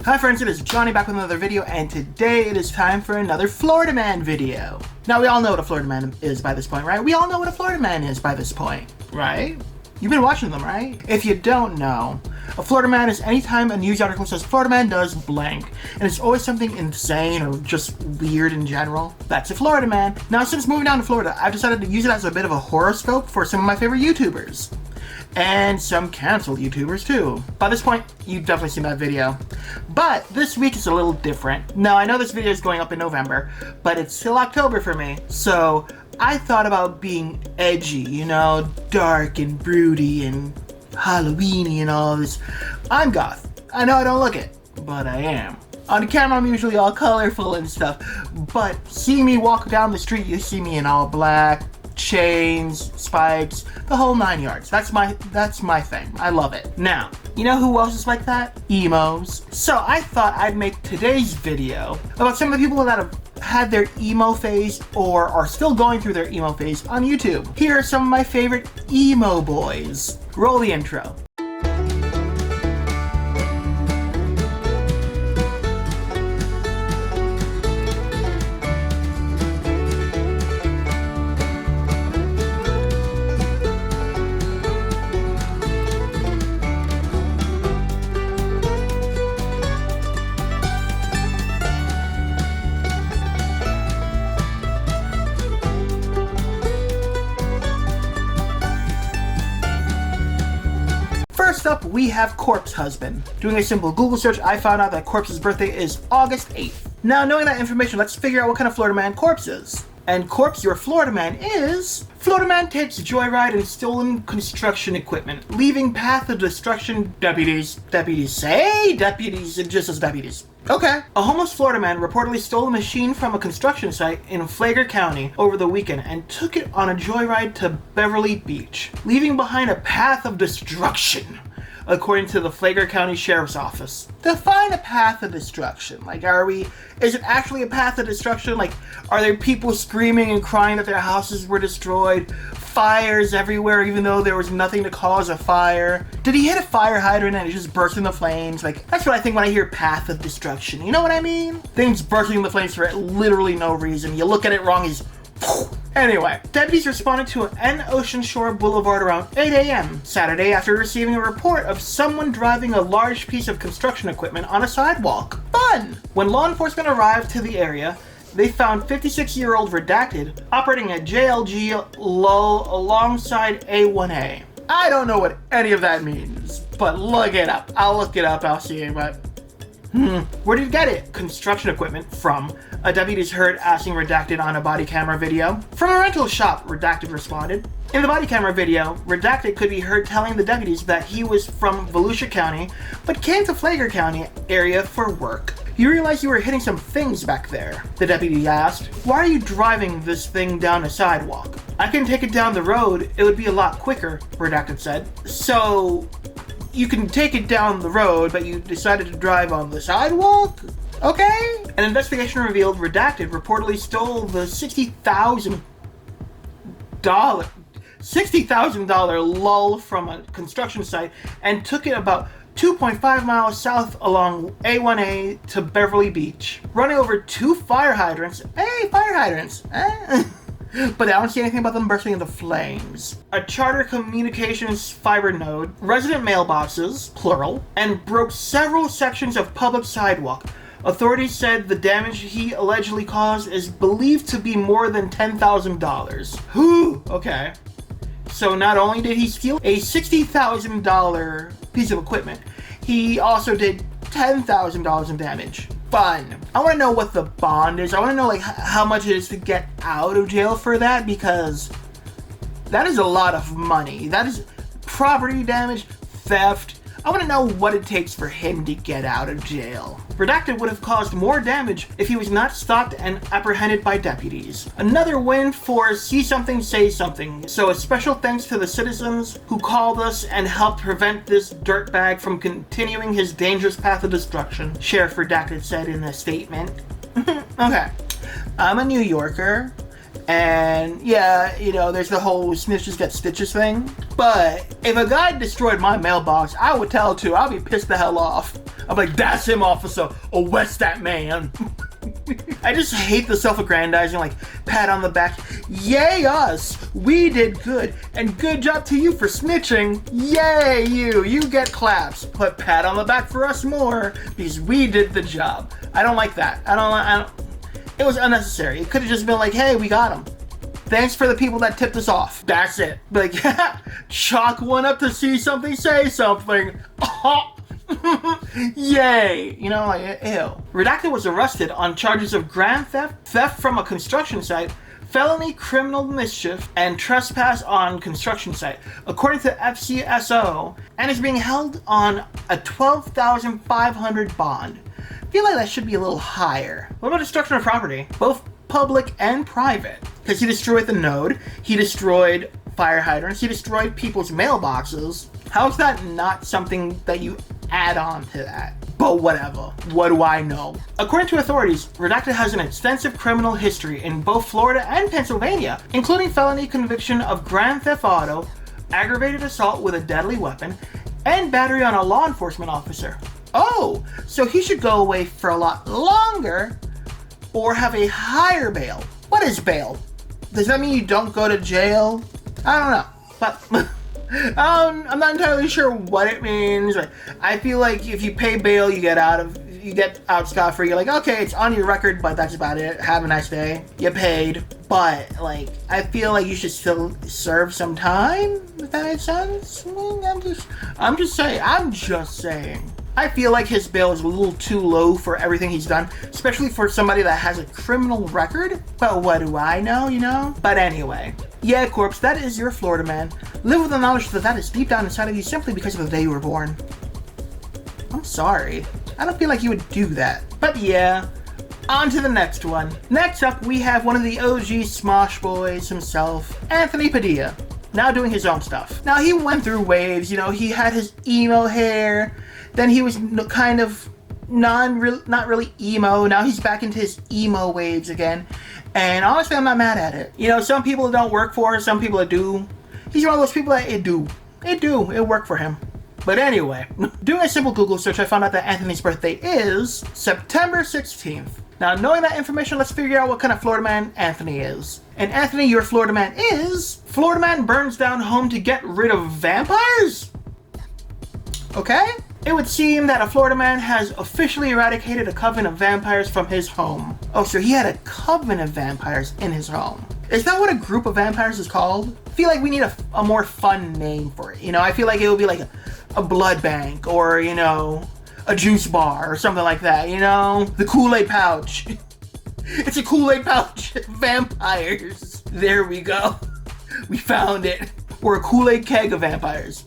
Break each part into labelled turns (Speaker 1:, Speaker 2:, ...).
Speaker 1: Hi friends, it is Johnny back with another video, and today it is time for another Florida Man video. Now we all know what a Florida Man is by this point, right? We all know what a Florida Man is by this point, right? You've been watching them, right? If you don't know, a Florida Man is anytime a news article says Florida Man does blank, and it's always something insane or just weird in general. That's a Florida Man. Now since moving down to Florida, I've decided to use it as a bit of a horoscope for some of my favorite YouTubers. And some canceled YouTubers too. By this point, you've definitely seen that video. But this week is a little different. Now, I know this video is going up in November, but it's still October for me. So I thought about being edgy, you know, dark and broody and Halloweeny and all this. I'm goth. I know I don't look it, but I am. On camera, I'm usually all colorful and stuff, but seeing me walk down the street, you see me in all black, chains, spikes, the whole 9 yards. That's my thing. I love it. Now, you know who else is like that? Emos. So I thought I'd make today's video about some of the people that have had their emo phase or are still going through their emo phase on YouTube. Here are some of my favorite emo boys. Roll the intro. First up, we have CorpseHusband. Doing a simple Google search, I found out that Corpse's birthday is August 8th. Now, knowing that information, let's figure out what kind of Florida Man Corpse is. And Corpse, your Florida Man, is... Florida Man takes joyride in stolen construction equipment, leaving path of destruction deputies. Deputies, it just says deputies. Okay. A homeless Florida man reportedly stole a machine from a construction site in Flagler County over the weekend and took it on a joyride to Beverly Beach, leaving behind a path of destruction, according to the Flagler County Sheriff's Office. Define a path of destruction. Like, is it actually a path of destruction? Like, are there people screaming and crying that their houses were destroyed? Fires everywhere even though there was nothing to cause a fire? Did he hit a fire hydrant and it just burst into flames? Like, that's what I think when I hear path of destruction. You know what I mean? Things bursting into flames for literally no reason. You look at it wrong, he's... Anyway, deputies responded to an Ocean Shore Boulevard around 8 a.m. Saturday after receiving a report of someone driving a large piece of construction equipment on a sidewalk. Fun! When law enforcement arrived to the area, they found 56-year-old Redacted operating a JLG low alongside A1A. I don't know what any of that means, but look it up. I'll look it up, I'll see it, but... Where did you get it? Construction equipment from. A deputy's heard asking Redacted on a body camera video. From a rental shop, Redacted responded. In the body camera video, Redacted could be heard telling the deputies that he was from Volusia County, but came to Flagler County area for work. You realize you were hitting some things back there, the deputy asked. Why are you driving this thing down a sidewalk? I can take it down the road, it would be a lot quicker, Redacted said. So... you can take it down the road, but you decided to drive on the sidewalk? Okay. An investigation revealed Redacted reportedly stole the $60,000 lull from a construction site and took it about 2.5 miles south along A1A to Beverly Beach, running over 2 fire hydrants. Hey, fire hydrants. But I don't see anything about them bursting into flames. A Charter Communications fiber node, resident mailboxes, plural, and broke several sections of public sidewalk. Authorities said the damage he allegedly caused is believed to be more than $10,000. Whew, okay. So not only did he steal a $60,000 piece of equipment, he also did $10,000 in damage. Fun. I want to know what the bond is. I want to know, like, how much it is to get out of jail for that, because that is a lot of money. That is property damage, theft. I want to know what it takes for him to get out of jail. Redacted would have caused more damage if he was not stopped and apprehended by deputies. Another win for See Something, Say Something. So a special thanks to the citizens who called us and helped prevent this dirtbag from continuing his dangerous path of destruction, Sheriff Redacted said in a statement. Okay, I'm a New Yorker. And yeah, you know, there's the whole snitches get stitches thing. But if a guy destroyed my mailbox, I would tell too. I'll be pissed the hell off. I'm like, that's him, officer. Arrest that man. I just hate the self-aggrandizing, like, pat on the back. Yay us! We did good, and good job to you for snitching. Yay you! You get claps, but pat on the back for us more, because we did the job. I don't like that. I don't. It was unnecessary. It could have just been like, hey, we got him. Thanks for the people that tipped us off. That's it. Like, chalk one up to see something, say something. Yay! You know, like, ew. Redacted was arrested on charges of grand theft, theft from a construction site, felony criminal mischief, and trespass on construction site, according to FCSO, and is being held on a $12,500 bond. I feel like that should be a little higher. What about destruction of property? Both public and private. Because he destroyed the node, he destroyed fire hydrants, he destroyed people's mailboxes. How is that not something that you add on to that? But whatever. What do I know? According to authorities, Redacted has an extensive criminal history in both Florida and Pennsylvania, including felony conviction of grand theft auto, aggravated assault with a deadly weapon, and battery on a law enforcement officer. Oh, so he should go away for a lot longer or have a higher bail. What is bail? Does that mean you don't go to jail? I don't know. But I'm not entirely sure what it means. But I feel like if you pay bail, you get out scot-free. You're like, okay, it's on your record, but that's about it. Have a nice day. You paid. But, like, I feel like you should still serve some time, if that makes sense. I'm just saying. I feel like his bail is a little too low for everything he's done, especially for somebody that has a criminal record. But what do I know, you know? But anyway. Yeah, Corpse, that is your Florida man. Live with the knowledge that that is deep down inside of you simply because of the day you were born. I'm sorry. I don't feel like you would do that. But yeah, on to the next one. Next up, we have one of the OG Smosh boys himself, Anthony Padilla, now doing his own stuff. Now, he went through waves, you know, he had his emo hair, then he was kind of not really emo, now he's back into his emo waves again, and honestly, I'm not mad at it. You know, some people it don't work for, some people it do. He's one of those people that it worked for him. But anyway, doing a simple Google search, I found out that Anthony's birthday is September 16th. Now, knowing that information, let's figure out what kind of Florida man Anthony is. And Anthony, your Florida man is... Florida man burns down home to get rid of vampires? Okay? It would seem that a Florida man has officially eradicated a coven of vampires from his home. Oh, so he had a coven of vampires in his home. Is that what a group of vampires is called? I feel like we need a more fun name for it. You know, I feel like it would be like a blood bank, or, you know, a juice bar or something like that, you know? The Kool-Aid pouch. It's a Kool-Aid pouch. Vampires. There we go. We found it. Or a Kool-Aid keg of vampires.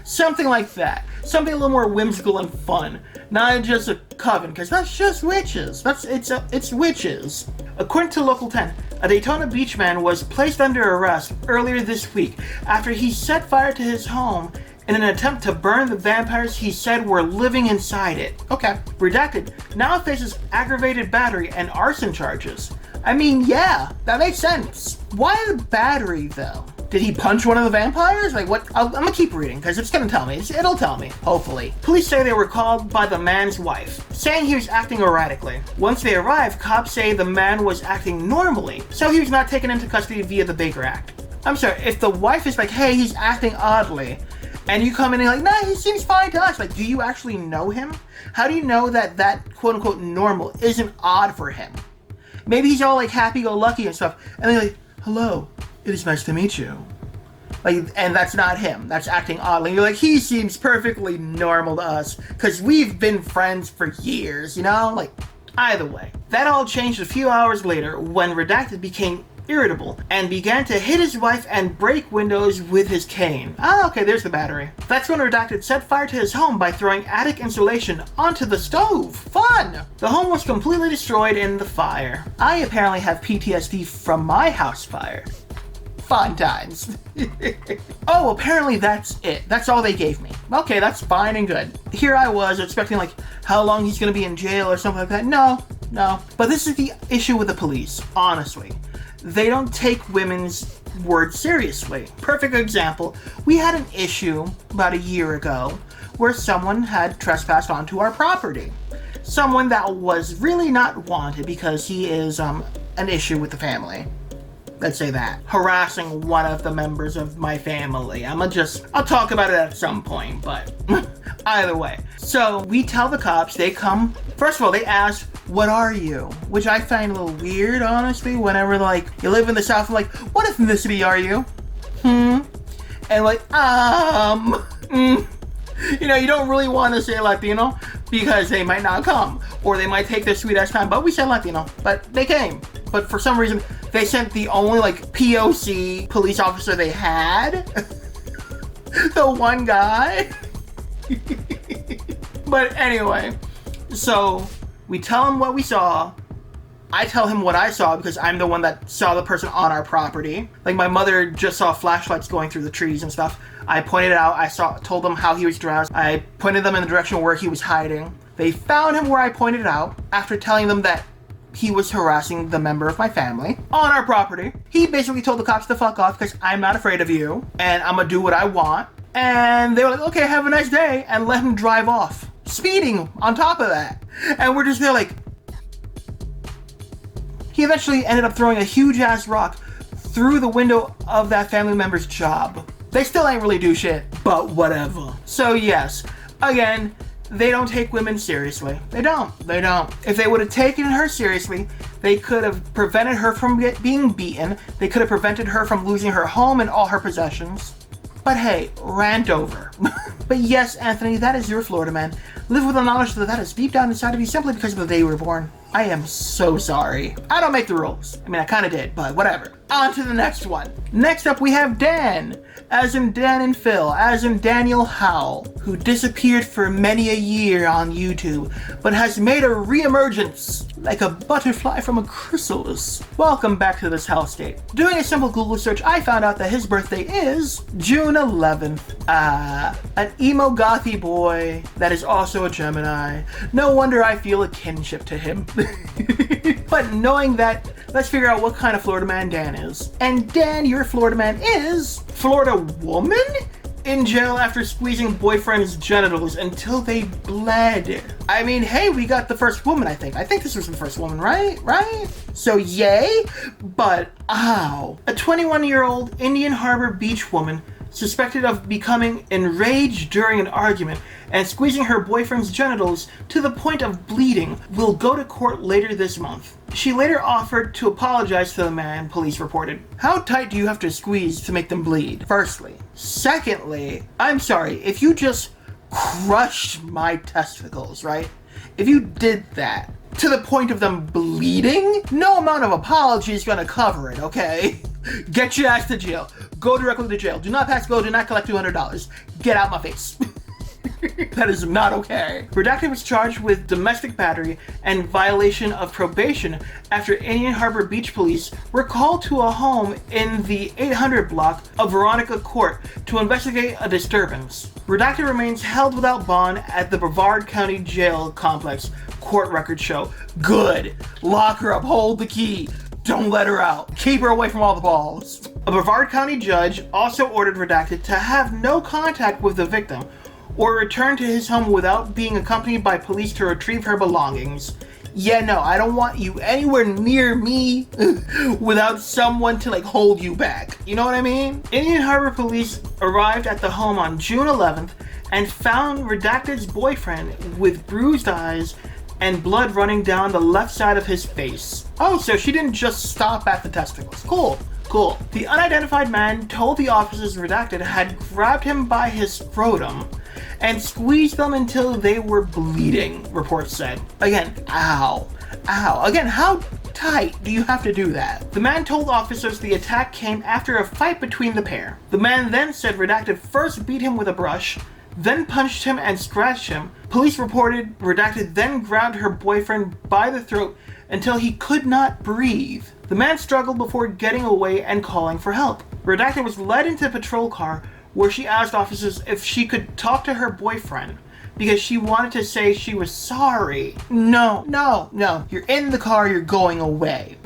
Speaker 1: Something like that. Something a little more whimsical and fun. Not just a coven, because that's just witches. It's witches. According to Local 10, a Daytona Beach man was placed under arrest earlier this week after he set fire to his home in an attempt to burn the vampires he said were living inside it. Okay. Redacted now faces aggravated battery and arson charges. I mean, yeah, that makes sense. Why the battery, though? Did he punch one of the vampires? Like, what? I'm gonna keep reading, because it's gonna tell me. It'll tell me, hopefully. Police say they were called by the man's wife, saying he was acting erratically. Once they arrived, cops say the man was acting normally, so he was not taken into custody via the Baker Act. I'm sorry, if the wife is like, hey, he's acting oddly, and you come in and you're like, nah, he seems fine to us. Like, do you actually know him? How do you know that quote-unquote normal isn't odd for him? Maybe he's all like happy-go-lucky and stuff, and they're like, hello, it is nice to meet you. Like, and that's not him. That's acting oddly. You're like, he seems perfectly normal to us, because we've been friends for years, you know? Like, either way. That all changed a few hours later when Redacted became irritable and began to hit his wife and break windows with his cane. Ah, okay, there's the battery. That's when Redacted set fire to his home by throwing attic insulation onto the stove. Fun! The home was completely destroyed in the fire. I apparently have PTSD from my house fire. Fun times. Oh, apparently that's it. That's all they gave me. Okay, that's fine and good. Here I was expecting, like, how long he's gonna be in jail or something like that. No. But this is the issue with the police, honestly. They don't take women's words seriously. Perfect example, we had an issue about a year ago where someone had trespassed onto our property. Someone that was really not wanted because he is an issue with the family. Let's say that. Harassing one of the members of my family. I'll talk about it at some point, but either way. So we tell the cops, they come. First of all, they ask, what are you? Which I find a little weird, honestly, whenever, like, you live in the South, I'm like, what ethnicity are you? And like, you know, you don't really want to say Latino because they might not come, or they might take their sweet ass time, but we said Latino, but they came. But for some reason, they sent the only, like, POC police officer they had. The one guy. But anyway, so we tell him what we saw. I tell him what I saw because I'm the one that saw the person on our property. Like, my mother just saw flashlights going through the trees and stuff. I pointed it out. Told them how he was dressed. I pointed them in the direction where he was hiding. They found him where I pointed it out after telling them that he was harassing the member of my family on our property. He basically told the cops to fuck off because I'm not afraid of you and I'm gonna do what I want. And they were like, okay, have a nice day, and let him drive off. Speeding on top of that. And we're just there like... He eventually ended up throwing a huge ass rock through the window of that family member's job. They still ain't really do shit, but whatever. So yes, again, they don't take women seriously. They don't. If they would have taken her seriously, they could have prevented her from being beaten. They could have prevented her from losing her home and all her possessions. But hey, rant over. But yes, Anthony, that is your Florida man. Live with the knowledge that is deep down inside of you simply because of the day you were born. I am so sorry. I don't make the rules. I mean, I kind of did, but whatever. On to the next one. Next up, we have Dan, as in Dan and Phil, as in Daniel Howell, who disappeared for many a year on YouTube, but has made a re-emergence like a butterfly from a chrysalis. Welcome back to this hellscape. Doing a simple Google search, I found out that his birthday is June 11th. An emo gothy boy that is also a Gemini. No wonder I feel a kinship to him. But knowing that, let's figure out what kind of Florida man Dan is. And Dan, your Florida man, is Florida woman in jail after squeezing boyfriend's genitals until they bled. I mean, hey, we got the first woman, I think. I think this was the first woman, right? So yay, but ow. A 21-year-old Indian Harbor beach woman suspected of becoming enraged during an argument and squeezing her boyfriend's genitals to the point of bleeding will go to court later this month. She later offered to apologize to the man, police reported. How tight do you have to squeeze to make them bleed? Firstly. Secondly, I'm sorry, if you just crushed my testicles, right? If you did that to the point of them bleeding, no amount of apology is gonna cover it, okay? Get your ass to jail. Go directly to jail. Do not pass go. Do not collect $200. Get out my face. That is not okay. Redacted was charged with domestic battery and violation of probation after Indian Harbor Beach Police were called to a home in the 800 block of Veronica Court to investigate a disturbance. Redacted remains held without bond at the Brevard County Jail Complex, court records show. Good. Lock her up. Hold the key. Don't let her out. Keep her away from all the balls. A Brevard County judge also ordered Redacted to have no contact with the victim or return to his home without being accompanied by police to retrieve her belongings. Yeah, no, I don't want you anywhere near me without someone to, like, hold you back. You know what I mean? Indian Harbor police arrived at the home on June 11th and found Redacted's boyfriend with bruised eyes and blood running down the left side of his face. Oh, so she didn't just stop at the testicles. Cool. The unidentified man told the officers Redacted had grabbed him by his scrotum and squeezed them until they were bleeding, reports said. Again, ow. Again, how tight do you have to do that? The man told officers the attack came after a fight between the pair. The man then said Redacted first beat him with a brush, then punched him and scratched him. Police reported Redacted then grabbed her boyfriend by the throat until he could not breathe. The man struggled before getting away and calling for help. Redacted was led into a patrol car where she asked officers if she could talk to her boyfriend because she wanted to say she was sorry. No. You're in the car, you're going away.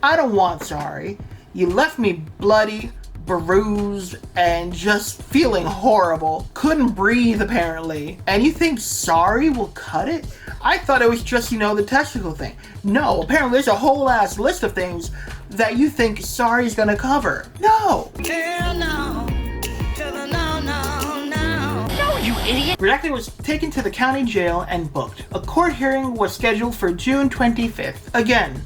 Speaker 1: I don't want sorry. You left me bloody, bruised and just feeling horrible. Couldn't breathe apparently. And you think sorry will cut it? I thought it was just, the testicle thing. No, apparently there's a whole ass list of things that you think sorry is gonna cover. No!
Speaker 2: Girl, no. No, you idiot!
Speaker 1: Redacted was taken to the county jail and booked. A court hearing was scheduled for June 25th. Again,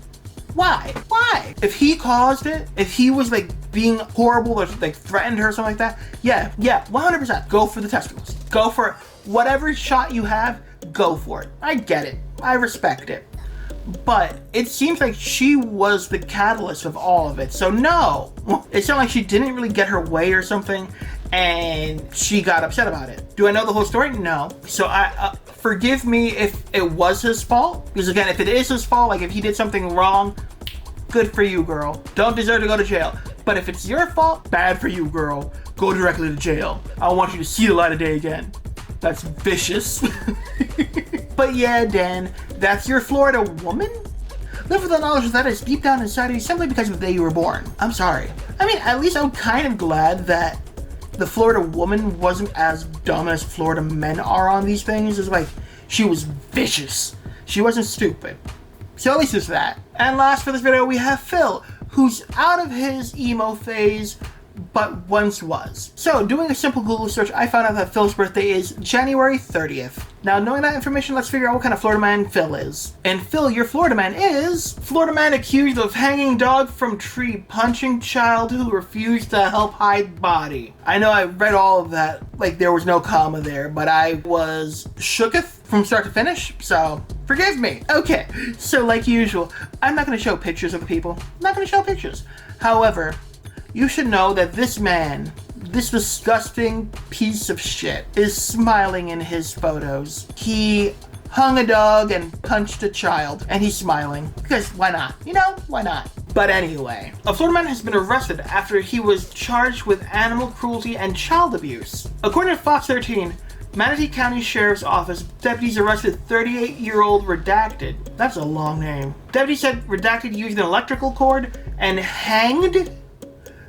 Speaker 1: why? Why? If he caused it, if he was being horrible or threatened her or something like that, yeah, 100%. Go for the testicles. Go for it. Whatever shot you have, go for it. I get it. I respect it. But it seems like she was the catalyst of all of it. So no, it sounded like she didn't really get her way or something and she got upset about it. Do I know the whole story? No. So forgive me if it was his fault. Because again, if it is his fault, if he did something wrong, good for you, girl. Don't deserve to go to jail. But if it's your fault, bad for you, girl. Go directly to jail. I don't want you to see the light of day again. That's vicious. But yeah, Dan, that's your Florida woman? Live with the knowledge that is deep down inside of you simply because of the day you were born. I'm sorry. I mean, at least I'm kind of glad that the Florida woman wasn't as dumb as Florida men are on these things. It's she was vicious. She wasn't stupid. So at least there's that. And last for this video, we have Phil, who's out of his emo phase, but once was. So, doing a simple Google search, I found out that Phil's birthday is January 30th. Now, knowing that information, let's figure out what kind of Florida man Phil is. And Phil, your Florida man is Florida man accused of hanging dog from tree, punching child who refused to help hide body. I know I read all of that, there was no comma there, but I was shooketh from start to finish, so forgive me. Okay, so like usual, I'm not going to show pictures of the people. I'm not going to show pictures. However, you should know that this man, this disgusting piece of shit, is smiling in his photos. He hung a dog and punched a child, and he's smiling. Because why not? Why not? But anyway, a Florida man has been arrested after he was charged with animal cruelty and child abuse. According to Fox 13, Manatee County Sheriff's Office deputies arrested 38-year-old Redacted. That's a long name. Deputies said Redacted used an electrical cord and hanged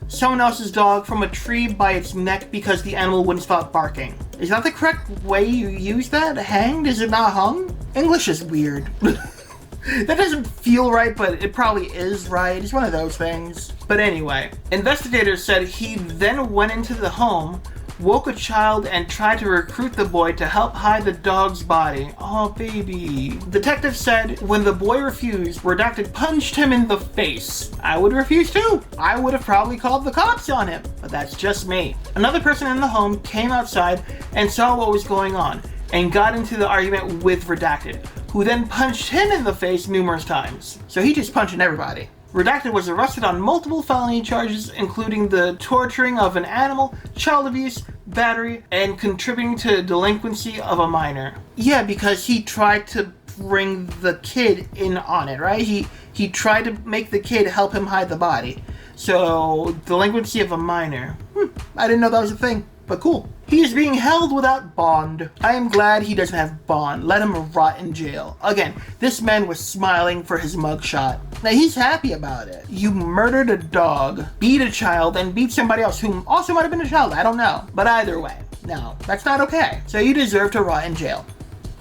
Speaker 1: someone else's dog from a tree by its neck because the animal wouldn't stop barking. Is that the correct way you use that? Hanged? Is it not hung? English is weird. That doesn't feel right, but it probably is right. It's one of those things. But anyway, investigators said he then went into the home, woke a child, and tried to recruit the boy to help hide the dog's body. Oh, baby. Detectives said when the boy refused, Redacted punched him in the face. I would refuse too. I would have probably called the cops on him, but that's just me. Another person in the home came outside and saw what was going on and got into the argument with Redacted, who then punched him in the face numerous times. So he just punching everybody. Redacted was arrested on multiple felony charges, including the torturing of an animal, child abuse, battery, and contributing to delinquency of a minor. Yeah, because he tried to bring the kid in on it, right? He tried to make the kid help him hide the body. So, delinquency of a minor. I didn't know that was a thing, but cool. He is being held without bond. I am glad he doesn't have bond. Let him rot in jail. Again, this man was smiling for his mugshot. Now, he's happy about it. You murdered a dog, beat a child, and beat somebody else who also might have been a child. I don't know. But either way, no, that's not okay. So you deserve to rot in jail.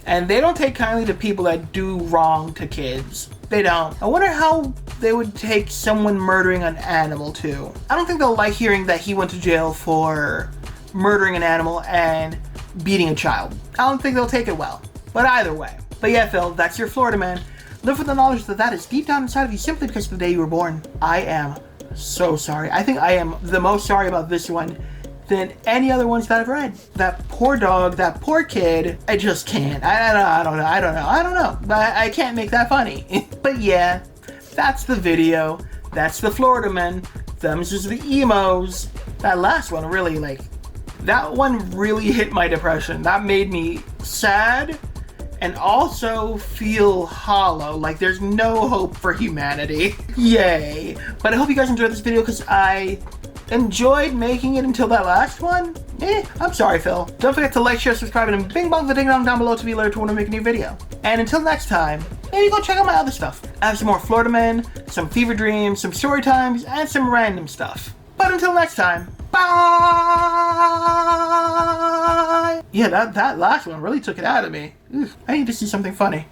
Speaker 1: And they don't take kindly to people that do wrong to kids. They don't. I wonder how they would take someone murdering an animal too. I don't think they'll like hearing that he went to jail for murdering an animal and beating a child. I don't think they'll take it well. But either way. But yeah, Phil, that's your Florida man. Live with the knowledge that that is deep down inside of you simply because of the day you were born. I am so sorry. I think I am the most sorry about this one than any other ones that I've read. That poor dog, that poor kid, I just can't. I don't know. But I can't make that funny. But yeah, that's the video. That's the Florida men. Them's just the emos. That last one really, that one really hit my depression. That made me sad and also feel hollow, like there's no hope for humanity. Yay. But I hope you guys enjoyed this video because I enjoyed making it until that last one. I'm sorry, Phil. Don't forget to like, share, subscribe, and bing bong the ding dong down below to be alerted to when I make a new video. And until next time, maybe go check out my other stuff. I have some more Florida men, some fever dreams, some story times, and some random stuff. But until next time, bye! Yeah, that last one really took it out of me. I need to see something funny.